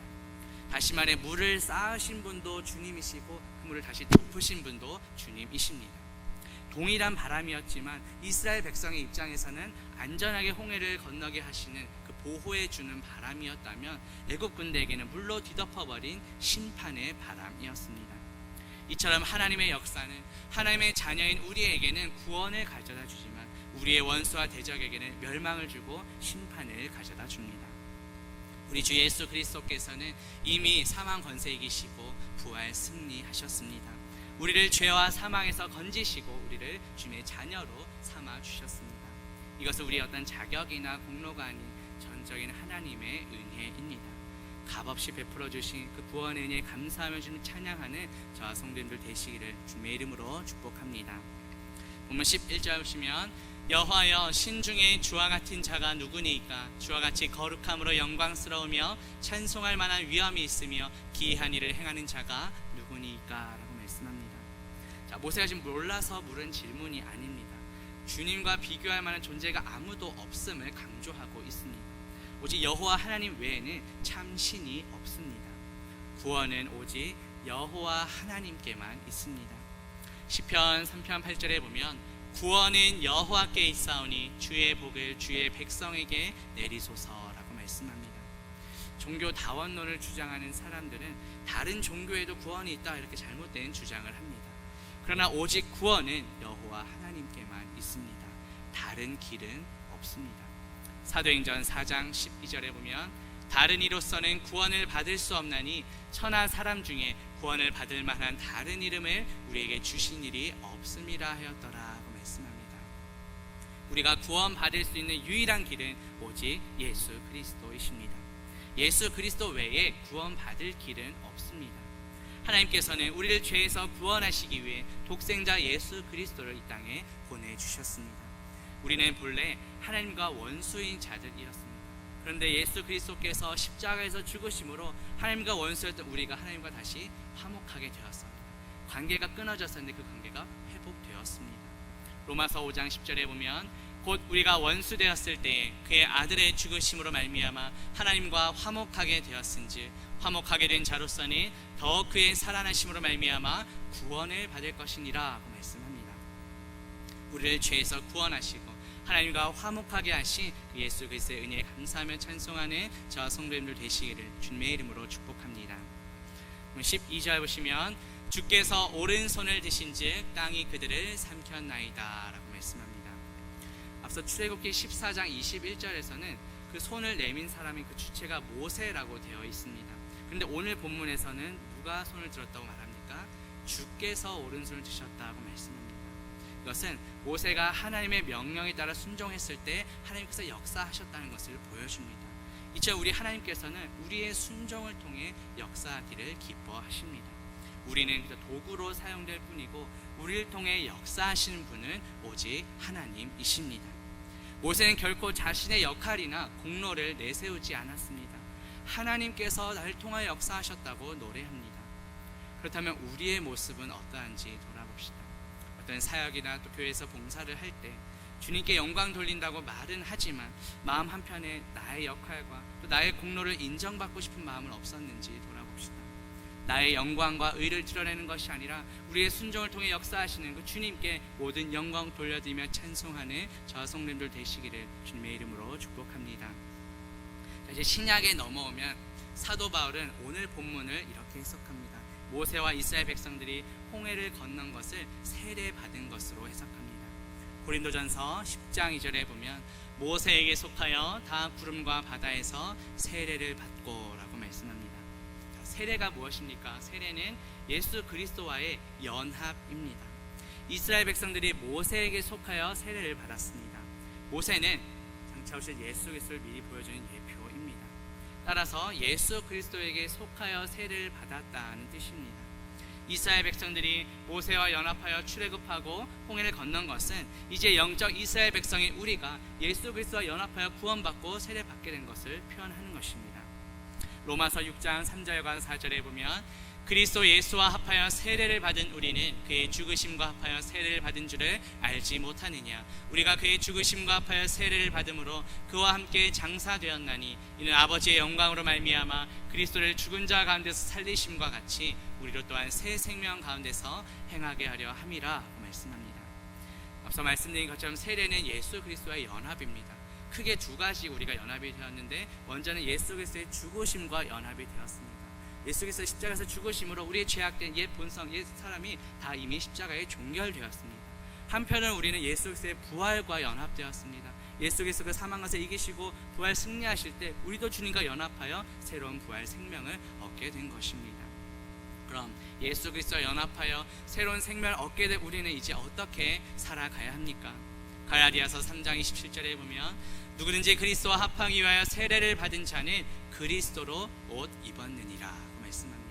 다시 말해 물을 쌓으신 분도 주님이시고 그 물을 다시 덮으신 분도 주님이십니다. 동일한 바람이었지만 이스라엘 백성의 입장에서는 안전하게 홍해를 건너게 하시는 그 보호해 주는 바람이었다면 애국 군대에게는 물로 뒤덮어버린 심판의 바람이었습니다. 이처럼 하나님의 역사는 하나님의 자녀인 우리에게는 구원을 가져다 주지만 우리의 원수와 대적에게는 멸망을 주고 심판을 가져다 줍니다. 우리 주 예수 그리스도께서는 이미 사망 권세 이기시고 부활 승리하셨습니다. 우리를 죄와 사망에서 건지시고 우리를 주님의 자녀로 삼아 주셨습니다. 이것은 우리의 어떤 자격이나 공로가 아닌 전적인 하나님의 은혜입니다. 값없이 베풀어 주신 그 구원의 은혜에 감사하며 주님 찬양하는 저와 성도님들 되시기를 주님의 이름으로 축복합니다. 본문 11절 보시면 여호와여 신중에 주와 같은 자가 누구니이까 주와 같이 거룩함으로 영광스러우며 찬송할 만한 위엄이 있으며 기이한 일을 행하는 자가 누구니이까 라고 말씀합니다. 자, 모세가 지금 몰라서 물은 질문이 아닙니다. 주님과 비교할 만한 존재가 아무도 없음을 강조하고 있습니다. 오직 여호와 하나님 외에는 참 신이 없습니다. 구원은 오직 여호와 하나님께만 있습니다. 시편 3편 8절에 보면 구원은 여호와께 있사오니 주의 복을 주의 백성에게 내리소서라고 말씀합니다. 종교 다원론을 주장하는 사람들은 다른 종교에도 구원이 있다 이렇게 잘못된 주장을 합니다. 그러나 오직 구원은 여호와 하나님께만 있습니다. 다른 길은 없습니다. 사도행전 4장 12절에 보면 다른 이로서는 구원을 받을 수 없나니 천하 사람 중에 구원을 받을 만한 다른 이름을 우리에게 주신 일이 없음이라 하였더라고 말씀합니다. 우리가 구원 받을 수 있는 유일한 길은 오직 예수 그리스도이십니다. 예수 그리스도 외에 구원 받을 길은 없습니다. 하나님께서는 우리를 죄에서 구원하시기 위해 독생자 예수 그리스도를 이 땅에 보내주셨습니다. 우리는 본래 하나님과 원수인 자들이었습니다. 그런데 예수 그리스도께서 십자가에서 죽으심으로 하나님과 원수였던 우리가 하나님과 다시 화목하게 되었습니다. 관계가 끊어졌었는데 그 관계가 회복되었습니다. 로마서 5장 10절에 보면 곧 우리가 원수 되었을 때에 그의 아들의 죽으심으로 말미암아 하나님과 화목하게 되었은즉 화목하게 된 자로서는 더 그의 살아나심으로 말미암아 구원을 받을 것이니라 하고 말씀합니다. 우리를 죄에서 구원하시고 하나님과 화목하게 하신 그 예수 그리스도의 은혜에 감사하며 찬송하는 저와 성도님들 되시기를 주님의 이름으로 축복합니다. 12절 보시면 주께서 오른손을 드신즉 땅이 그들을 삼켰나이다 라고 말씀합니다. 앞서 출애굽기 14장 21절에서는 그 손을 내민 사람이 그 주체가 모세라고 되어 있습니다. 그런데 오늘 본문에서는 누가 손을 들었다고 말합니까? 주께서 오른손을 드셨다고 말씀합니다. 이것은 모세가 하나님의 명령에 따라 순종했을 때 하나님께서 역사하셨다는 것을 보여줍니다. 이처 우리 하나님께서는 우리의 순종을 통해 역사하기를 기뻐하십니다. 우리는 도구로 사용될 뿐이고 우리를 통해 역사하시는 분은 오직 하나님이십니다. 모세는 결코 자신의 역할이나 공로를 내세우지 않았습니다. 하나님께서 나를 통하여 역사하셨다고 노래합니다. 그렇다면 우리의 모습은 어떠한지 돌아봅시다. 어떤 사역이나 또 교회에서 봉사를 할 때 주님께 영광 돌린다고 말은 하지만 마음 한편에 나의 역할과 또 나의 공로를 인정받고 싶은 마음은 없었는지 돌아봅시다. 나의 영광과 의를 드러내는 것이 아니라 우리의 순종을 통해 역사하시는 그 주님께 모든 영광 돌려드리며 찬송하는 저와 성도님들 되시기를 주님의 이름으로 축복합니다. 이제 신약에 넘어오면 사도 바울은 오늘 본문을 이렇게 해석합니다. 모세와 이스라엘 백성들이 홍해를 건넌 것을 세례받은 것으로 해석합니다. 고린도전서 10장 2절에 보면 모세에게 속하여 다 구름과 바다에서 세례를 받고 라고 말씀합니다. 세례가 무엇입니까? 세례는 예수 그리스도와의 연합입니다. 이스라엘 백성들이 모세에게 속하여 세례를 받았습니다. 모세는 장차 오실 예수 그리스도를 미리 보여주는 예표입니다. 따라서 예수 그리스도에게 속하여 세례를 받았다는 뜻입니다. 이스라엘 백성들이 모세와 연합하여 출애굽하고 홍해를 건넌 것은 이제 영적 이스라엘 백성인 우리가 예수 그리스도와 연합하여 구원받고 세례받게 된 것을 표현하는 것입니다. 로마서 6장 3절과 4절에 보면 그리스도 예수와 합하여 세례를 받은 우리는 그의 죽으심과 합하여 세례를 받은 줄을 알지 못하느냐. 우리가 그의 죽으심과 합하여 세례를 받음으로 그와 함께 장사되었나니 이는 아버지의 영광으로 말미암아 그리스도를 죽은 자 가운데서 살리심과 같이 우리로 또한 새 생명 가운데서 행하게 하려 함이라 말씀합니다. 앞서 말씀드린 것처럼 세례는 예수 그리스도와의 연합입니다. 크게 두 가지 우리가 연합이 되었는데 먼저는 예수 그리스도의 죽으심과 연합이 되었습니다. 예수 그리스도의 십자가에서 죽으심으로 우리의 죄악된 옛 본성, 옛 사람이 다 이미 십자가에 종결되었습니다. 한편은 우리는 예수 그리스도의 부활과 연합되었습니다. 예수 그리스도가 사망에서 이기시고 부활 승리하실 때 우리도 주님과 연합하여 새로운 부활 생명을 얻게 된 것입니다. 그럼 예수 그리스도와 연합하여 새로운 생명을 얻게 된 우리는 이제 어떻게 살아가야 합니까? 갈라디아서 3장 27절에 보면 누구든지 그리스도와 합하기 위하여 세례를 받은 자는 그리스도로 옷 입었느니라 말씀합니다.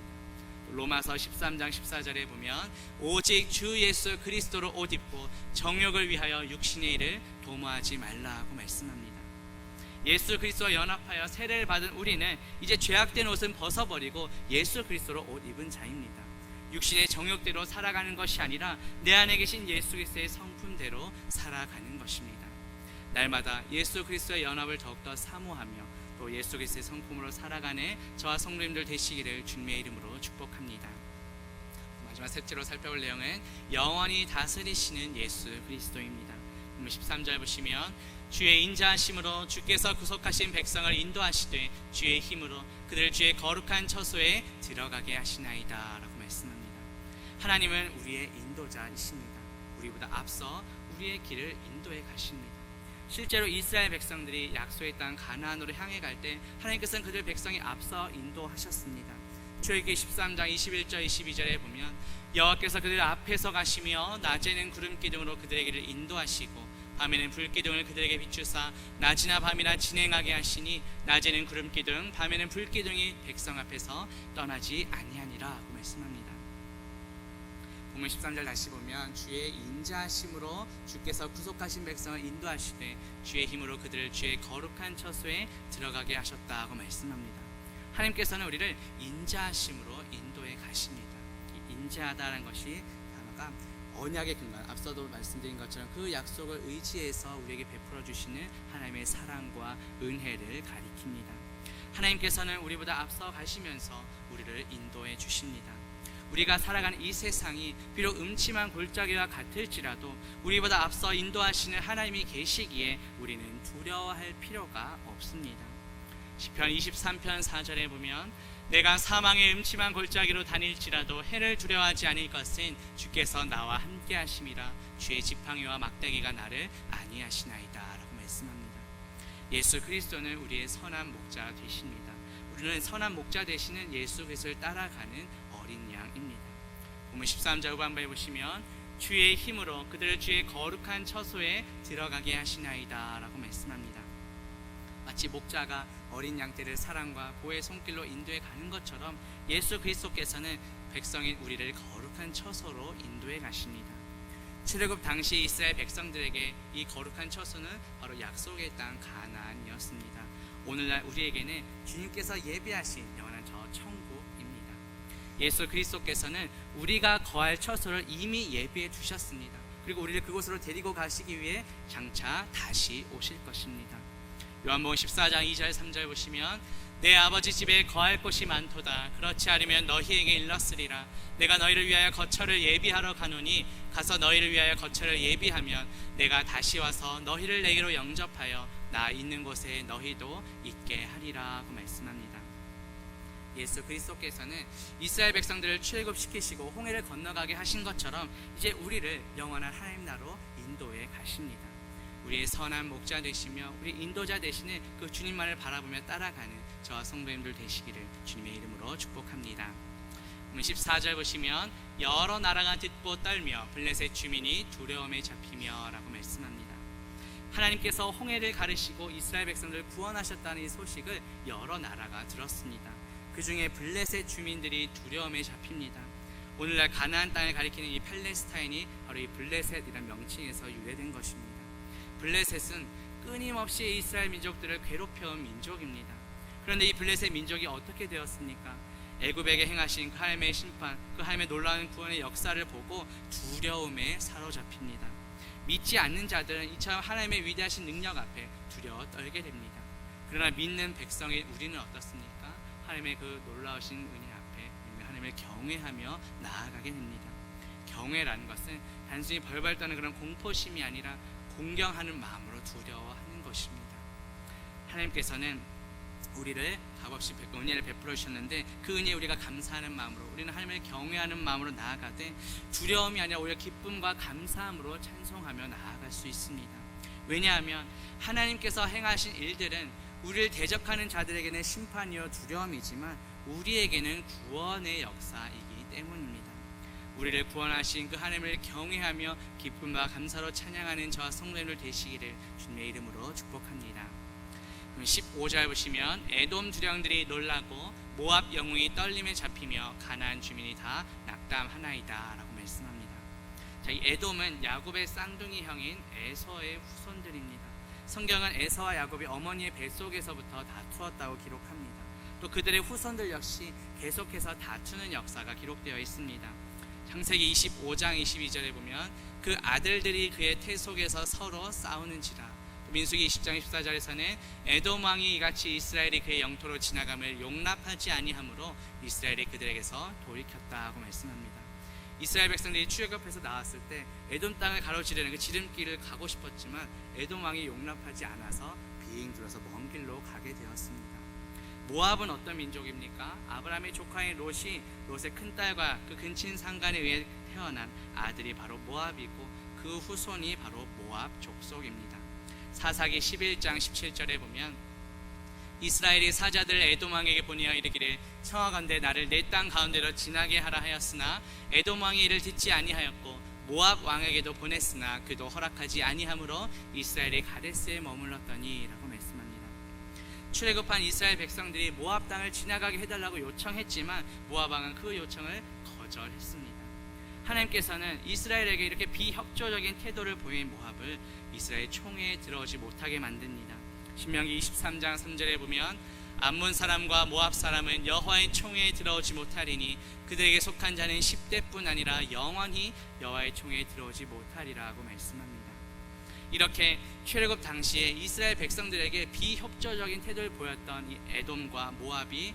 로마서 13장 14절에 보면 오직 주 예수 그리스도로 옷 입고 정욕을 위하여 육신의 일을 도모하지 말라고 말씀합니다. 예수 그리스도와 연합하여 세례를 받은 우리는 이제 죄악된 옷은 벗어버리고 예수 그리스도로 옷 입은 자입니다. 육신의 정욕대로 살아가는 것이 아니라 내 안에 계신 예수 그리스도의 성품대로 살아가는 것입니다. 날마다 예수 그리스도의 연합을 더욱더 사모하며 또 예수 그리스도의 성품으로 살아가는 저와 성도님들 되시기를 주님의 이름으로 축복합니다. 마지막 셋째로 살펴볼 내용은 영원히 다스리시는 예수 그리스도입니다. 13절 보시면 주의 인자하심으로 주께서 구속하신 백성을 인도하시되 주의 힘으로 그들을 주의 거룩한 처소에 들어가게 하시나이다 라고 말씀합니다. 하나님은 우리의 인도자이십니다. 우리보다 앞서 우리의 길을 인도해 가십니다. 실제로 이스라엘 백성들이 약속의 땅 가나안으로 향해 갈 때 하나님께서는 그들 백성이 앞서 인도하셨습니다. 출애굽기 13장 21절 22절에 보면 여호와께서 그들 앞에서 가시며 낮에는 구름 기둥으로 그들의 길을 인도하시고 밤에는 불 기둥을 그들에게 비추사 낮이나 밤이나 진행하게 하시니 낮에는 구름 기둥 밤에는 불 기둥이 백성 앞에서 떠나지 아니하니라 하고 말씀합니다. 본문 13절 다시 보면 주의 인자하심으로 주께서 구속하신 백성을 인도하시되 주의 힘으로 그들을 주의 거룩한 처소에 들어가게 하셨다 고 말씀합니다. 하나님께서는 우리를 인자하심으로 인도해 가십니다. 인자하다는 것이 단어가 언약의 근간, 앞서도 말씀드린 것처럼 그 약속을 의지해서 우리에게 베풀어 주시는 하나님의 사랑과 은혜를 가리킵니다. 하나님께서는 우리보다 앞서 가시면서 우리를 인도해 주십니다. 우리가 살아가는 이 세상이 비록 음침한 골짜기와 같을지라도 우리보다 앞서 인도하시는 하나님이 계시기에 우리는 두려워할 필요가 없습니다. 시편 23편 4절에 보면 내가 사망의 음침한 골짜기로 다닐지라도 해를 두려워하지 않을 것은 주께서 나와 함께 하심이라 주의 지팡이와 막대기가 나를 안위하시나이다 라고 말씀합니다. 예수 그리스도는 우리의 선한 목자 되십니다. 우리는 선한 목자 되시는 예수 그리스도를 따라가는 어린 양입니다. 본문 13절 후반부에 보시면 주의 힘으로 그들을 주의 거룩한 처소에 들어가게 하시나이다 라고 말씀합니다. 마치 목자가 어린 양떼를 사랑과 보호의 손길로 인도해 가는 것처럼 예수 그리스도께서는 백성인 우리를 거룩한 처소로 인도해 가십니다. 출애굽 당시 이스라엘 백성들에게 이 거룩한 처소는 바로 약속의 땅 가나안이었습니다. 오늘날 우리에게는 주님께서 예비하신 영원한 저 천국입니다. 예수 그리스도께서는 우리가 거할 처소를 이미 예비해 두셨습니다. 그리고 우리를 그곳으로 데리고 가시기 위해 장차 다시 오실 것입니다. 요한복음 14장 2절 3절 보시면 내 아버지 집에 거할 곳이 많도다. 그렇지 않으면 너희에게 일렀으리라. 내가 너희를 위하여 거처를 예비하러 가노니 가서 너희를 위하여 거처를 예비하면 내가 다시 와서 너희를 내게로 영접하여 나 있는 곳에 너희도 있게 하리라 고 말씀합니다. 예수 그리스도께서는 이스라엘 백성들을 출애굽시키시고 홍해를 건너가게 하신 것처럼 이제 우리를 영원한 하나님 나라로 인도해 가십니다. 우리의 선한 목자 되시며 우리 인도자 되시는 그 주님만을 바라보며 따라가는 저와 성도님들 되시기를 주님의 이름으로 축복합니다. 14절 보시면 여러 나라가 듣고 떨며 블레셋 주민이 두려움에 잡히며 라고 말씀합니다. 하나님께서 홍해를 가르시고 이스라엘 백성들을 구원하셨다는 이 소식을 여러 나라가 들었습니다. 그 중에 블레셋 주민들이 두려움에 잡힙니다. 오늘날 가나안 땅을 가리키는 이 팔레스타인이 바로 이 블레셋이라는 명칭에서 유래된 것입니다. 블레셋은 끊임없이 이스라엘 민족들을 괴롭혀온 민족입니다. 그런데 이 블레셋 민족이 어떻게 되었습니까? 애굽에게 행하신 그 하나님의 심판, 그 하나님의 놀라운 구원의 역사를 보고 두려움에 사로잡힙니다. 믿지 않는 자들은 이처럼 하나님의 위대하신 능력 앞에 두려워 떨게 됩니다. 그러나 믿는 백성인 우리는 어떻습니까? 하나님의 그 놀라우신 은혜 앞에 하나님을 경외하며 나아가게 됩니다. 경외라는 것은 단순히 벌벌 떠는 그런 공포심이 아니라 공경하는 마음으로 두려워하는 것입니다. 하나님께서는 우리를 값없이 은혜를 베풀어 주셨는데 그 은혜에 우리가 감사하는 마음으로 우리는 하나님을 경외하는 마음으로 나아가되 두려움이 아니라 오히려 기쁨과 감사함으로 찬송하며 나아갈 수 있습니다. 왜냐하면 하나님께서 행하신 일들은 우리를 대적하는 자들에게는 심판이요 두려움이지만 우리에게는 구원의 역사이기 때문입니다. 우리를 구원하신 그 하나님을 경외하며 기쁨과 감사로 찬양하는 저와 성도님들 되시기를 주님의 이름으로 축복합니다. 15절 보시면 에돔 두령들이 놀라고 모압 영웅이 떨림에 잡히며 가나안 주민이 다 낙담하나이다 라고 말씀합니다. 자, 이 에돔은 야곱의 쌍둥이 형인 에서의 후손들입니다. 성경은 에서와 야곱이 어머니의 뱃속에서부터 다투었다고 기록합니다. 또 그들의 후손들 역시 계속해서 다투는 역사가 기록되어 있습니다. 창세기 25장 22절에 보면 그 아들들이 그의 태 속에서 서로 싸우는지라. 민수기 20장 14절에서는 에돔 왕이 이같이 이스라엘이 그의 영토로 지나감을 용납하지 아니하므로 이스라엘이 그들에게서 돌이켰다고 말씀합니다. 이스라엘 백성들이 출애굽해서 나왔을 때 에돔 땅을 가로지르는 그 지름길을 가고 싶었지만 에돔 왕이 용납하지 않아서 빙 둘러서 먼 길로 가게 되었습니다. 모압은 어떤 민족입니까? 아브라함의 조카인 롯의 큰딸과 그 근친 상간에 의해 태어난 아들이 바로 모압이고 그 후손이 바로 모압 족속입니다. 사사기 11장 17절에 보면 이스라엘이 사자들 에돔 왕에게 보내어 이르기를 청하건대 나를 내 땅 가운데로 지나게 하라 하였으나 에돔 왕이 이를 듣지 아니하였고 모압 왕에게도 보냈으나 그도 허락하지 아니하므로 이스라엘이 가데스에 머물렀더니 라고 말씀합니다. 출애굽한 이스라엘 백성들이 모압 땅을 지나가게 해달라고 요청했지만 모압 왕은 그 요청을 거절했습니다. 하나님께서는 이스라엘에게 이렇게 비협조적인 태도를 보인 모압을 이스라엘 총회에 들어오지 못하게 만듭니다. 신명기 23장 3절에 보면 암몬 사람과 모압 사람은 여호와의 총회에 들어오지 못하리니 그들에게 속한 자는 10대뿐 아니라 영원히 여호와의 총회에 들어오지 못하리라고 말씀합니다. 이렇게 출애굽 당시에 이스라엘 백성들에게 비협조적인 태도를 보였던 이 에돔과 모압이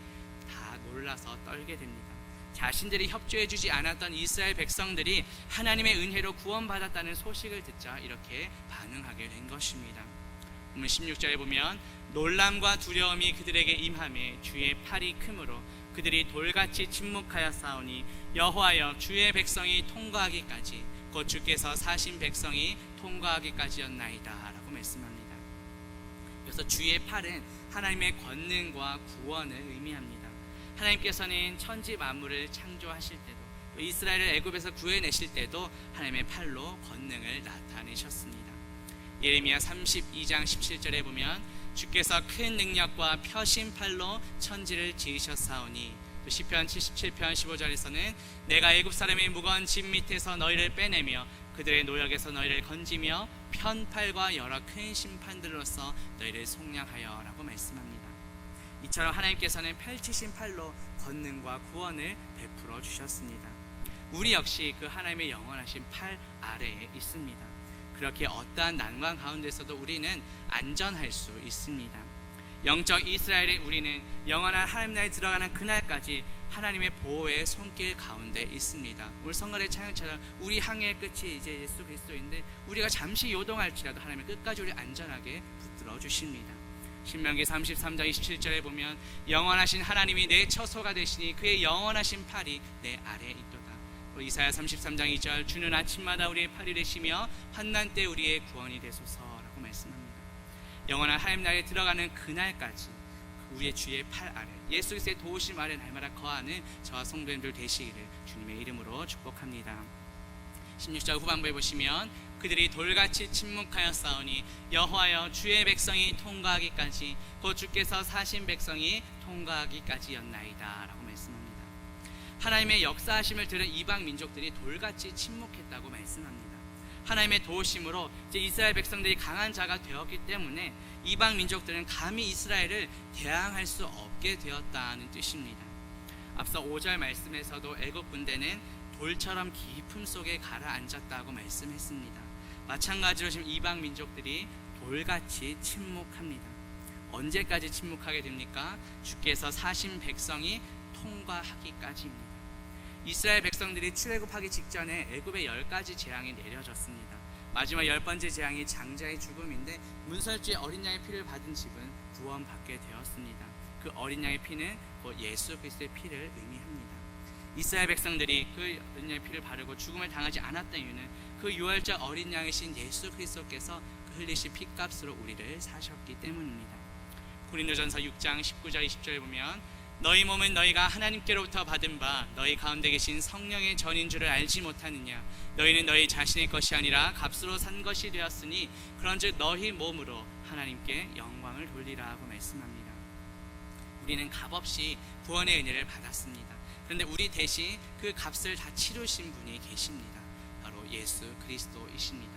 다 놀라서 떨게 됩니다. 자신들이 협조해주지 않았던 이스라엘 백성들이 하나님의 은혜로 구원받았다는 소식을 듣자 이렇게 반응하게 된 것입니다. 16절에 보면 놀람과 두려움이 그들에게 임하매 주의 팔이 크므로 그들이 돌같이 침묵하여 싸우니 여호와여 주의 백성이 통과하기까지 곧 주께서 사신 백성이 통과하기까지였나이다 라고 말씀합니다. 그래서 주의 팔은 하나님의 권능과 구원을 의미합니다. 하나님께서는 천지 만물을 창조하실 때도 이스라엘을 애굽에서 구해내실 때도 하나님의 팔로 권능을 나타내셨습니다. 예레미야 32장 17절에 보면 주께서 큰 능력과 펴신 팔로 천지를 지으셨사오니 또 시편 77편 15절에서는 내가 애굽 사람의 무거운 짐 밑에서 너희를 빼내며 그들의 노역에서 너희를 건지며 편 팔과 여러 큰 심판들로서 너희를 속량하여 라고 말씀합니다. 이처럼 하나님께서는 펼치신 팔로 권능과 구원을 베풀어 주셨습니다. 우리 역시 그 하나님의 영원하신 팔 아래에 있습니다. 그렇게 어떠한 난관 가운데서도 우리는 안전할 수 있습니다. 영적 이스라엘의 우리는 영원한 하나님 나라에 들어가는 그날까지 하나님의 보호의 손길 가운데 있습니다. 오늘 성결의 찬양처럼 우리 항해의 끝이 이제 예수 그리스도인데 우리가 잠시 요동할지라도 하나님의 끝까지 우리 안전하게 붙들어 주십니다. 신명기 33장 27절에 보면 영원하신 하나님이 내 처소가 되시니 그의 영원하신 팔이 내 아래에 있도다. 이사야 33장 2절 주는 아침마다 우리의 팔이 되시며 환난 때 우리의 구원이 되소서라고 말씀합니다. 영원한 하나님 나라에 들어가는 그날까지 우리의 주의 팔 아래 예수 그리스도의 도우심 아래 날마다 거하는 저와 성도님들 되시기를 주님의 이름으로 축복합니다. 16절 후반부에 보시면 그들이 돌같이 침묵하여 싸우니 여호와여 주의 백성이 통과하기까지 곧 주께서 사신 백성이 통과하기까지였나이다 라고 말씀합니다. 하나님의 역사하심을 들은 이방 민족들이 돌같이 침묵했다고 말씀합니다. 하나님의 도우심으로 이제 이스라엘 백성들이 강한 자가 되었기 때문에 이방 민족들은 감히 이스라엘을 대항할 수 없게 되었다는 뜻입니다. 앞서 5절 말씀에서도 애굽 군대는 돌처럼 깊음 속에 가라앉았다고 말씀했습니다. 마찬가지로 지금 이방 민족들이 돌같이 침묵합니다. 언제까지 침묵하게 됩니까? 주께서 사신 백성이 통과하기까지입니다. 이스라엘 백성들이 출애굽하기 직전에 애굽에 10가지 재앙이 내려졌습니다. 마지막 10번째 재앙이 장자의 죽음인데 문설주의 어린 양의 피를 받은 집은 구원받게 되었습니다. 그 어린 양의 피는 곧 예수 그리스도의 피를 의미합니다. 이스라엘 백성들이 그 어린 양의 피를 바르고 죽음을 당하지 않았던 이유는 그 유월절 어린 양이신 예수 그리스도께서 흘리신 피값으로 우리를 사셨기 때문입니다. 고린도전서 6장 19절 20절에 보면 너희 몸은 너희가 하나님께로부터 받은 바 너희 가운데 계신 성령의 전인 줄을 알지 못하느냐. 너희는 너희 자신의 것이 아니라 값으로 산 것이 되었으니 그런즉 너희 몸으로 하나님께 영광을 돌리라 하고 말씀합니다. 우리는 값없이 구원의 은혜를 받았습니다. 그런데 우리 대신 그 값을 다 치르신 분이 계십니다. 바로 예수 그리스도이십니다.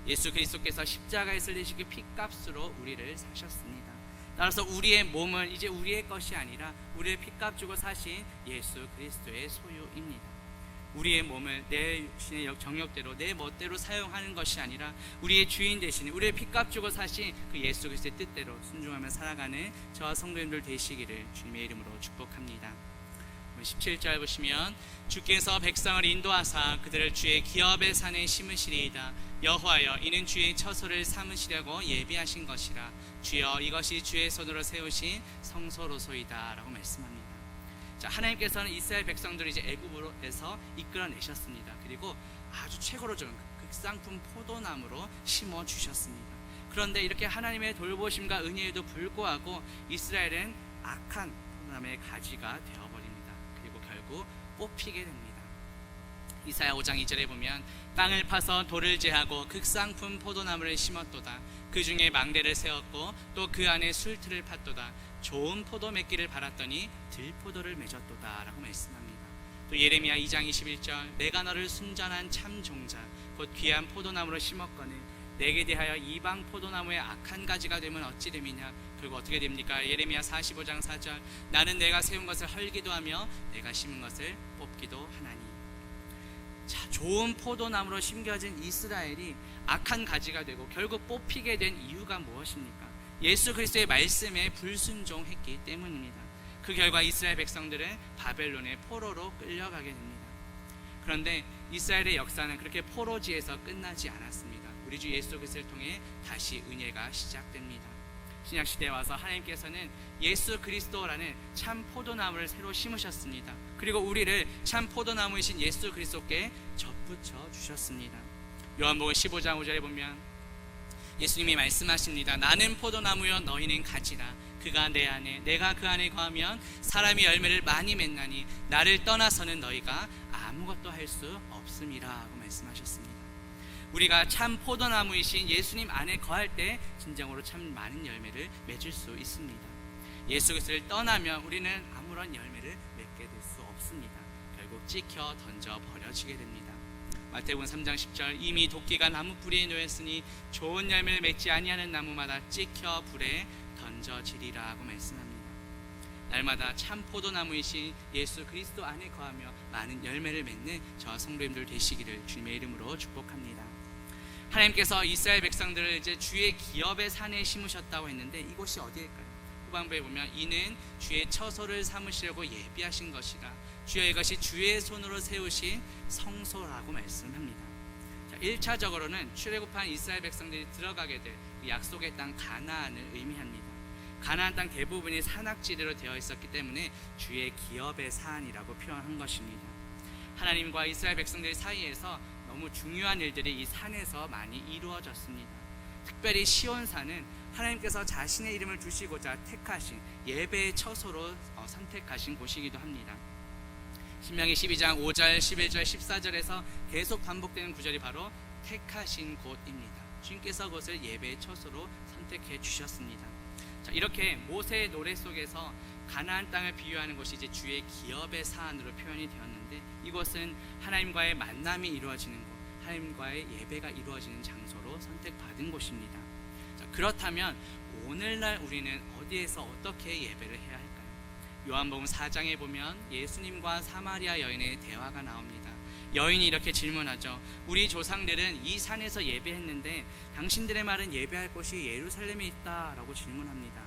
예수 그리스도께서 십자가에 쓸리신 그 피값으로 우리를 사셨습니다. 따라서 우리의 몸은 이제 우리의 것이 아니라 우리의 피값 주고 사신 예수 그리스도의 소유입니다. 우리의 몸을 내 신의 정욕대로 내 멋대로 사용하는 것이 아니라 우리의 주인 대신 우리의 피값 주고 사신 그 예수 그리스도의 뜻대로 순종하며 살아가는 저와 성도님들 되시기를 주님의 이름으로 축복합니다. 17절 보시면 주께서 백성을 인도하사 그들을 주의 기업의 산에 심으시리이다. 여호와여 이는 주의 처소를 삼으시려고 예비하신 것이라. 주여 이것이 주의 손으로 세우신 성소로소이다 라고 말씀합니다. 자, 하나님께서는 이스라엘 백성들을 이제 애굽에서 이끌어내셨습니다. 그리고 아주 최고로 좋은 극상품 포도나무로 심어 주셨습니다. 그런데 이렇게 하나님의 돌보심과 은혜에도 불구하고 이스라엘은 악한 포도나무의 가지가 되어버립니다. 그리고 결국 뽑히게 됩니다. 이사야 5장 2절에 보면 땅을 파서 돌을 제하고 극상품 포도나무를 심었도다. 그 중에 망대를 세웠고 또 그 안에 술틀을 팠도다. 좋은 포도 맺기를 바랐더니 들포도를 맺었도다 라고 말씀합니다. 또 예레미야 2장 21절 내가 너를 순전한 참 종자 곧 귀한 포도나무로 심었거늘 내게 대하여 이방 포도나무의 악한 가지가 되면 어찌 됨이냐. 그리고 어떻게 됩니까? 예레미야 45장 4절 나는 내가 세운 것을 헐기도 하며 내가 심은 것을 뽑기도 하나니. 자, 좋은 포도나무로 심겨진 이스라엘이 악한 가지가 되고 결국 뽑히게 된 이유가 무엇입니까? 예수 그리스도의 말씀에 불순종했기 때문입니다. 그 결과 이스라엘 백성들은 바벨론의 포로로 끌려가게 됩니다. 그런데 이스라엘의 역사는 그렇게 포로지에서 끝나지 않았습니다. 우리 주 예수 그리스도를 통해 다시 은혜가 시작됩니다. 신약시대에 와서 하나님께서는 예수 그리스도라는 참 포도나무를 새로 심으셨습니다. 그리고 우리를 참 포도나무이신 예수 그리스도께 접붙여 주셨습니다. 요한복음 15장 5절에 보면 예수님이 말씀하십니다. 나는 포도나무여 너희는 가지라. 그가 내 안에 내가 그 안에 거하면 사람이 열매를 많이 맺나니 나를 떠나서는 너희가 아무것도 할 수 없음이라 하고 말씀하셨습니다. 우리가 참 포도나무이신 예수님 안에 거할 때 진정으로 참 많은 열매를 맺을 수 있습니다. 예수 그리스도를 떠나면 우리는 아무런 열매를 맺게 될 수 없습니다. 결국 찍혀 던져 버려지게 됩니다. 마태복음 3장 10절 이미 도끼가 나무 뿌리에 놓였으니 좋은 열매를 맺지 아니하는 나무마다 찍혀 불에 던져지리라 하고 말씀합니다. 날마다 참 포도나무이신 예수 그리스도 안에 거하며 많은 열매를 맺는 저와 성도님들 되시기를 주님의 이름으로 축복합니다. 하나님께서 이스라엘 백성들을 이제 주의 기업의 산에 심으셨다고 했는데 이곳이 어디일까요? 후반부에 보면 이는 주의 처소를 삼으시려고 예비하신 것이라. 주여 이것이 주의 손으로 세우신 성소라고 말씀합니다. 자, 1차적으로는 출애굽한 이스라엘 백성들이 들어가게 될 약속의 땅 가나안을 의미합니다. 가나안 땅 대부분이 산악지대로 되어 있었기 때문에 주의 기업의 산이라고 표현한 것입니다. 하나님과 이스라엘 백성들 사이에서 너무 중요한 일들이 이 산에서 많이 이루어졌습니다. 특별히 시온산은 하나님께서 자신의 이름을 두시고자 택하신 예배의 처소로 선택하신 곳이기도 합니다. 신명기 12장 5절, 11절, 14절에서 계속 반복되는 구절이 바로 택하신 곳입니다. 주님께서 그것을 예배의 처소로 선택해 주셨습니다. 자, 이렇게 모세의 노래 속에서 가나안 땅을 비유하는 것이 이제 주의 기업의 사안으로 표현이 되었는데 이곳은 하나님과의 만남이 이루어지는 곳, 하나님과의 예배가 이루어지는 장소로 선택받은 곳입니다. 자, 그렇다면 오늘날 우리는 어디에서 어떻게 예배를 해야 할까요? 요한복음 4장에 보면 예수님과 사마리아 여인의 대화가 나옵니다. 여인이 이렇게 질문하죠. 우리 조상들은 이 산에서 예배했는데 당신들의 말은 예배할 곳이 예루살렘에 있다라고 질문합니다.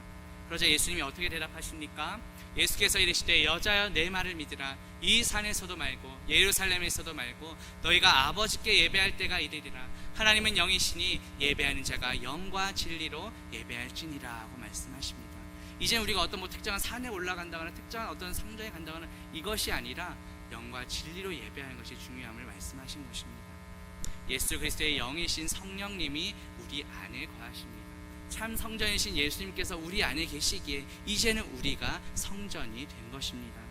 그러자 예수님이 어떻게 대답하십니까? 예수께서 이르시되 여자여 내 말을 믿으라. 이 산에서도 말고 예루살렘에서도 말고 너희가 아버지께 예배할 때가 이르리라. 하나님은 영이시니 예배하는 자가 영과 진리로 예배할지니라 하고 말씀하십니다. 이제 우리가 어떤 특정한 산에 올라간다거나 특정한 어떤 성전에 간다거나 이것이 아니라 영과 진리로 예배하는 것이 중요함을 말씀하신 것입니다. 예수 그리스도의 영이신 성령님이 우리 안에 거하십니다. 참 성전이신 예수님께서 우리 안에 계시기에 이제는 우리가 성전이 된 것입니다.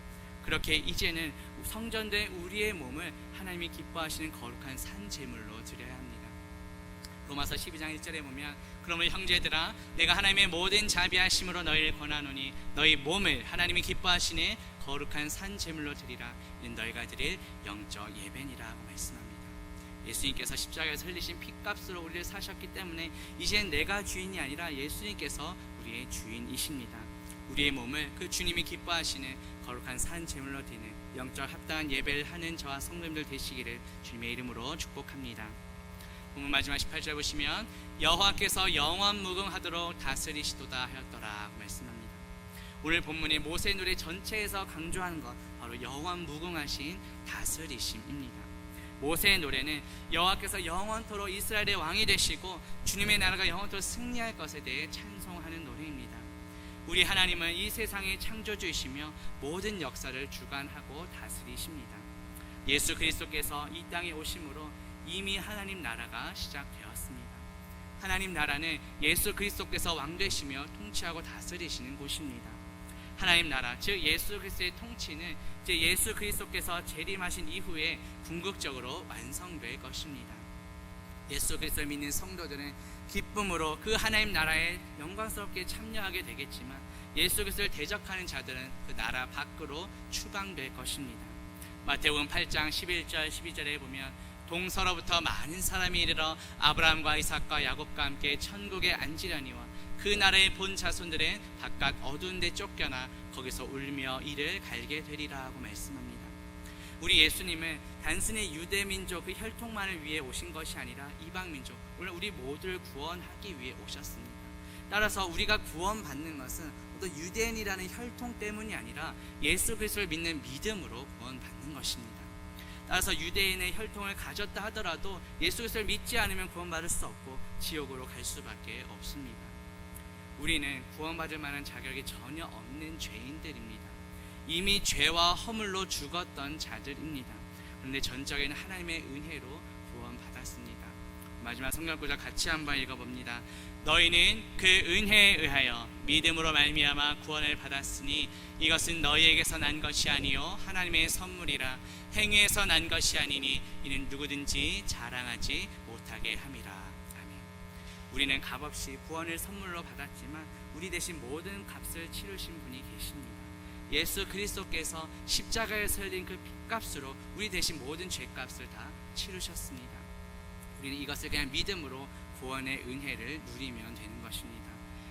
그렇게 이제는 성전된 우리의 몸을 하나님이 기뻐하시는 거룩한 산 제물로 드려야 합니다. 로마서 12장 1절에 보면 그러면 형제들아 내가 하나님의 모든 자비하심으로 너희를 권하노니 너희 몸을 하나님이 기뻐하시는 거룩한 산 제물로 드리라. 이는 너희가 드릴 영적 예배니라 하고 말씀합니다. 예수님께서 십자가에서 흘리신 피값으로 우리를 사셨기 때문에 이젠 내가 주인이 아니라 예수님께서 우리의 주인이십니다. 우리의 몸을 그 주님이 기뻐하시는 거룩한 산 제물로 드리는 영적 합당한 예배를 하는 저와 성도님들 되시기를 주님의 이름으로 축복합니다. 본문 마지막 18절 보시면 여호와께서 영원 무궁하도록 다스리시도다 하였더라 말씀합니다. 오늘 본문이 모세 노래 전체에서 강조하는 것 바로 영원 무궁하신 다스리심입니다. 모세의 노래는 여호와께서 영원토록 이스라엘의 왕이 되시고 주님의 나라가 영원토록 승리할 것에 대해 찬송하는 노래입니다. 우리 하나님은 이 세상의 창조주이시며 모든 역사를 주관하고 다스리십니다. 예수 그리스도께서 이 땅에 오심으로 이미 하나님 나라가 시작되었습니다. 하나님 나라는 예수 그리스도께서 왕 되시며 통치하고 다스리시는 곳입니다. 하나님 나라, 즉 예수 그리스도의 통치는 이제 예수 그리스도께서 재림하신 이후에 궁극적으로 완성될 것입니다. 예수 그리스도를 믿는 성도들은 기쁨으로 그 하나님 나라에 영광스럽게 참여하게 되겠지만 예수 그리스도를 대적하는 자들은 그 나라 밖으로 추방될 것입니다. 마태복음 8장 11절 12절에 보면 동서로부터 많은 사람이 이르러 아브라함과 이삭과 야곱과 함께 천국에 앉으려니와 그 나라의 본 자손들은 바깥 어두운 데 쫓겨나 거기서 울며 이를 갈게 되리라 하고 말씀합니다. 우리 예수님은 단순히 유대 민족 그 혈통만을 위해 오신 것이 아니라 이방 민족, 물론 우리 모두를 구원하기 위해 오셨습니다. 따라서 우리가 구원받는 것은 또 유대인이라는 혈통 때문이 아니라 예수 그리스도를 믿는 믿음으로 구원받는 것입니다. 따라서 유대인의 혈통을 가졌다 하더라도 예수 그리스도를 믿지 않으면 구원받을 수 없고 지옥으로 갈 수밖에 없습니다. 우리는 구원받을 만한 자격이 전혀 없는 죄인들입니다. 이미 죄와 허물로 죽었던 자들입니다. 그런데 전적인 하나님의 은혜로 구원받았습니다. 마지막 성경 구절 같이 한번 읽어봅니다. 너희는 그 은혜에 의하여 믿음으로 말미암아 구원을 받았으니 이것은 너희에게서 난 것이 아니요 하나님의 선물이라. 행위에서 난 것이 아니니 이는 누구든지 자랑하지 못하게 함이라. 아멘. 우리는 값없이 구원을 선물로 받았지만 우리 대신 모든 값을 치르신 분이 계십니다. 예수 그리스도께서 십자가에 설린 그 핏값으로 우리 대신 모든 죄값을 다 치르셨습니다. 우리는 이것을 그냥 믿음으로 구원의 은혜를 누리면 되는 것입니다.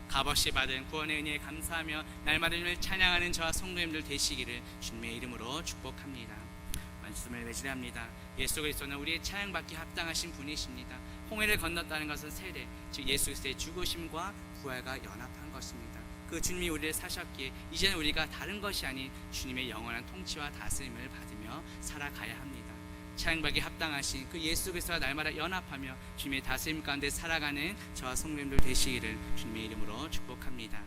값없이 받은 구원의 은혜에 감사하며 날마다 주님을 찬양하는 저와 성도님들 되시기를 주님의 이름으로 축복합니다. 말씀을 매질합니다. 예수 그리스도는 우리의 찬양받기 합당하신 분이십니다. 홍해를 건넜다는 것은 세례, 즉 예수 그리스도의 죽으심과 부활과 연합한 것입니다. 그 주님이 우리를 사셨기에 이제는 우리가 다른 것이 아닌 주님의 영원한 통치와 다스림을 받으며 살아가야 합니다. 찬양받기 합당하신 그 예수 그리스도와 날마다 연합하며 주님의 다스림 가운데 살아가는 저와 성도님들 되시기를 주님의 이름으로 축복합니다.